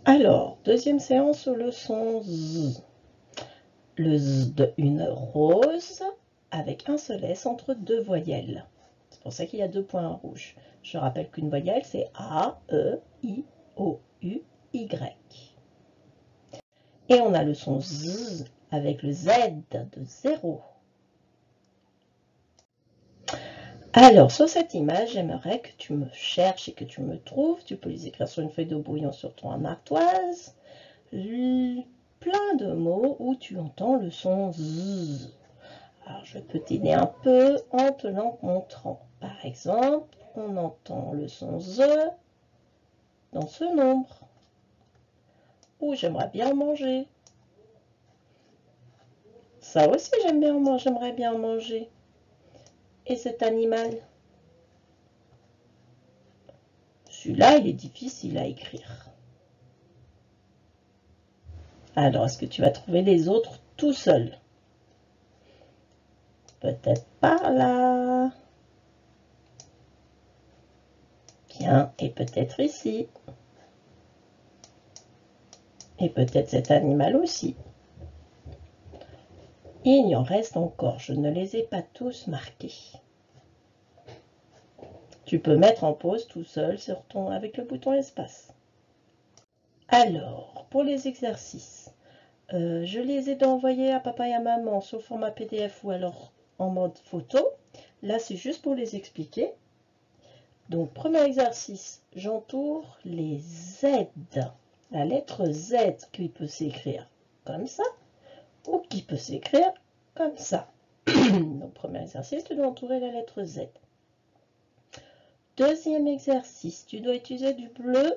Alors, deuxième séance sur le son Z. Le Z de une rose avec un seul S entre deux voyelles. C'est pour ça qu'il y a deux points rouges. Je rappelle qu'une voyelle, c'est A, E, I, O, U, Y. Et on a le son Z avec le Z de 0. Alors, sur cette image, j'aimerais que tu me cherches et que tu me trouves. Tu peux les écrire sur une feuille de brouillon sur ton ardoise. Plein de mots où tu entends le son Z. Alors, je peux t'aider un peu en te le montrant. Par exemple, on entend le son Z dans ce nombre. Ou j'aimerais bien manger. Ça aussi, j'aimerais bien manger. Et cet animal? Celui-là, il est difficile à écrire. Alors, est-ce que tu vas trouver les autres tout seul? Peut-être par là. Bien, et peut-être ici. Et peut-être cet animal aussi. Il y en reste encore, je ne les ai pas tous marqués. Tu peux mettre en pause tout seul avec le bouton espace. Alors, pour les exercices, je les ai envoyés à papa et à maman sous format PDF ou alors en mode photo. Là, c'est juste pour les expliquer. Donc, premier exercice, j'entoure les Z. La lettre Z qui peut s'écrire comme ça ou qui peut s'écrire comme ça. Donc, premier exercice, tu dois entourer la lettre Z. Deuxième exercice, tu dois utiliser du bleu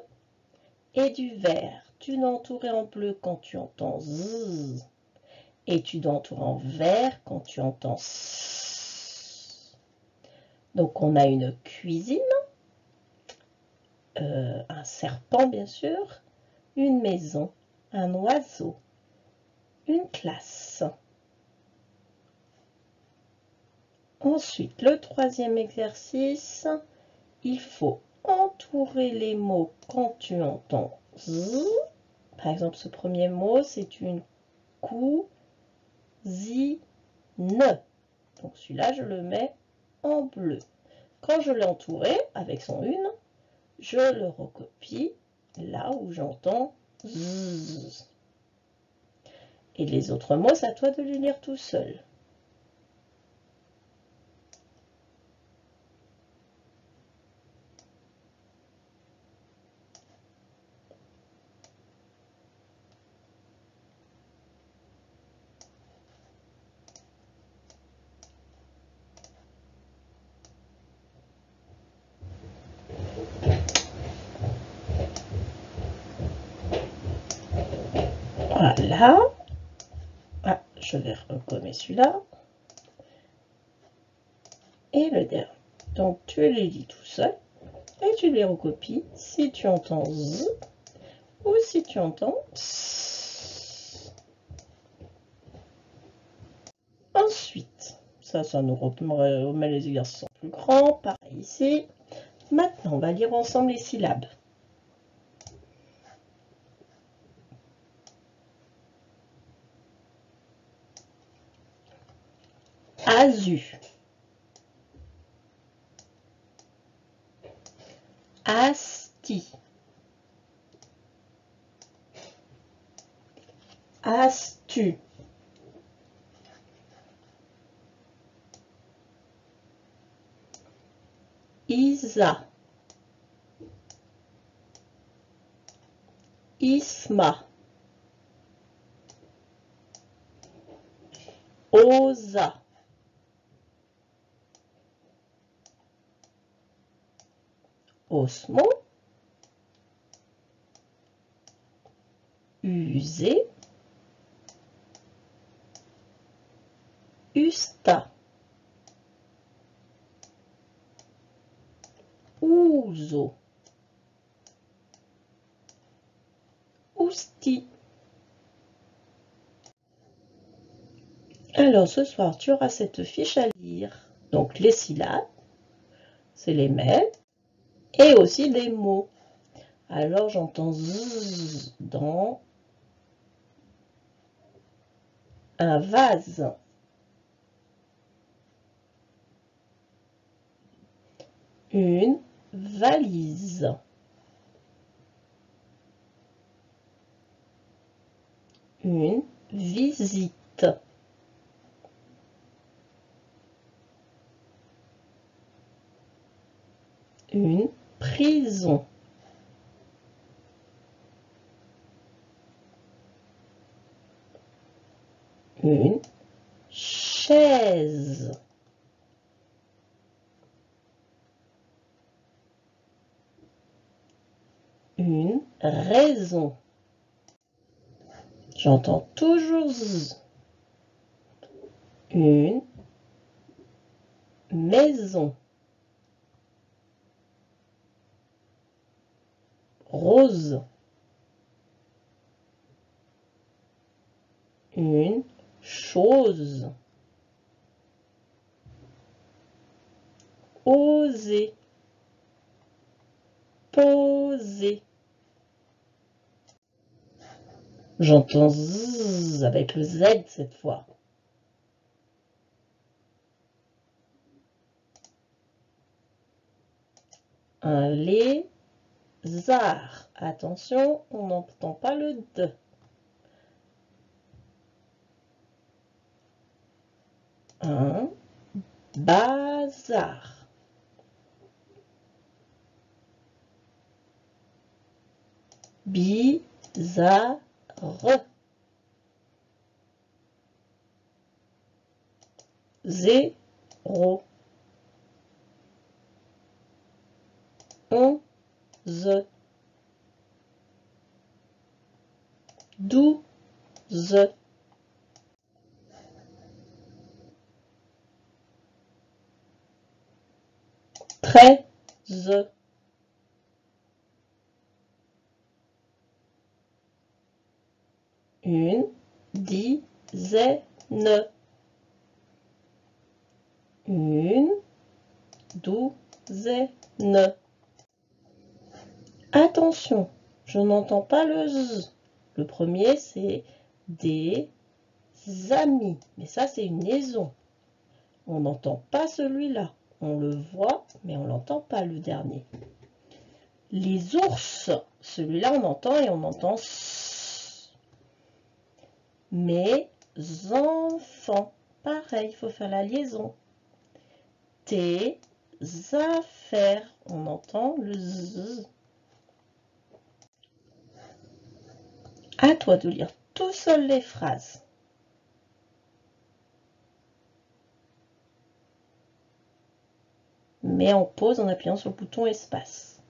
et du vert. Tu dois entourer en bleu quand tu entends Z. Et tu dois entourer en vert quand tu entends S. Donc, on a une cuisine, un serpent, bien sûr, une maison, un oiseau, une classe. Ensuite, le troisième exercice, il faut entourer les mots quand tu entends Z. Par exemple, ce premier mot, c'est une cousine. Donc celui-là, je le mets en bleu. Quand je l'ai entouré avec son une, je le recopie là où j'entends Z. Et les autres mots, c'est à toi de les lire tout seul. Voilà. Ah, je vais recommencer celui-là. Et le dernier. Donc, tu les lis tout seul et tu les recopies si tu entends Z ou si tu entends S. Ensuite, ça nous remet les exercices plus grands. Pareil ici. Maintenant, on va lire ensemble les syllabes. Azu. Asti. Astu. Isa. Isma. Osa. Osmo. User. Usta. Uso. Ousti. Alors ce soir, tu auras cette fiche à lire. Donc les syllabes, c'est les mêmes, et aussi les mots. Alors j'entends zzz dans un vase. Une valise. Une visite. Une prison. Une chaise. Une raison. J'entends toujours z. Une maison. Rose. Une chose. Oser. Poser. J'entends zzz avec le Z cette fois. Un lézard. Attention, on n'entend pas le D. Un bazar. Bizarre. Zéro. 11. 12. 13. Une dizaine. Une douzaine. Attention, je n'entends pas le Z. Le premier, c'est des amis. Mais ça, c'est une liaison. On n'entend pas celui-là. On le voit, mais on n'entend pas le dernier. Les ours, celui-là, on entend et on entend S. Mes enfants, pareil, il faut faire la liaison. Tes affaires, on entend le Z. À toi de lire tout seul les phrases. Mets en pause en appuyant sur le bouton espace.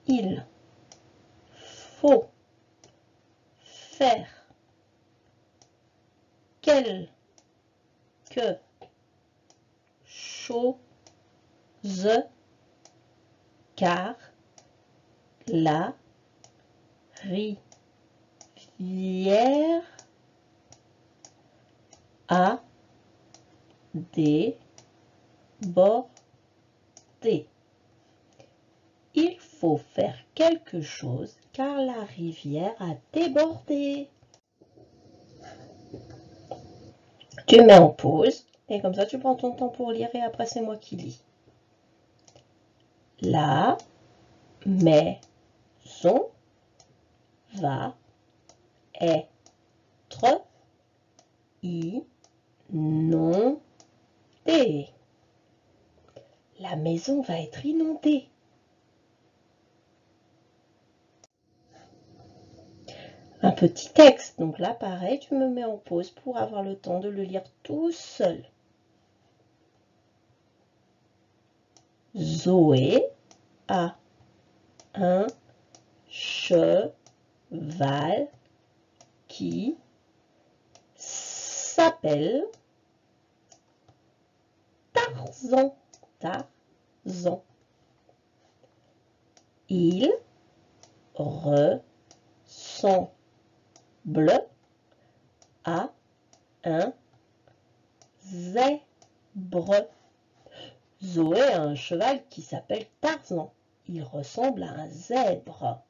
Il faut faire quelque chose car la rivière a débordé. Il faut faire quelque chose car la rivière a débordé. Tu mets en pause et comme ça tu prends ton temps pour lire et après c'est moi qui lis. La maison va être inondée. La maison va être inondée. Un petit texte. Donc là, pareil, tu me mets en pause pour avoir le temps de le lire tout seul. Zoé a un cheval qui s'appelle Tarzan. Tarzan. Il ressemble à un zèbre. Zoé a un cheval qui s'appelle Tarzan. Il ressemble à un zèbre.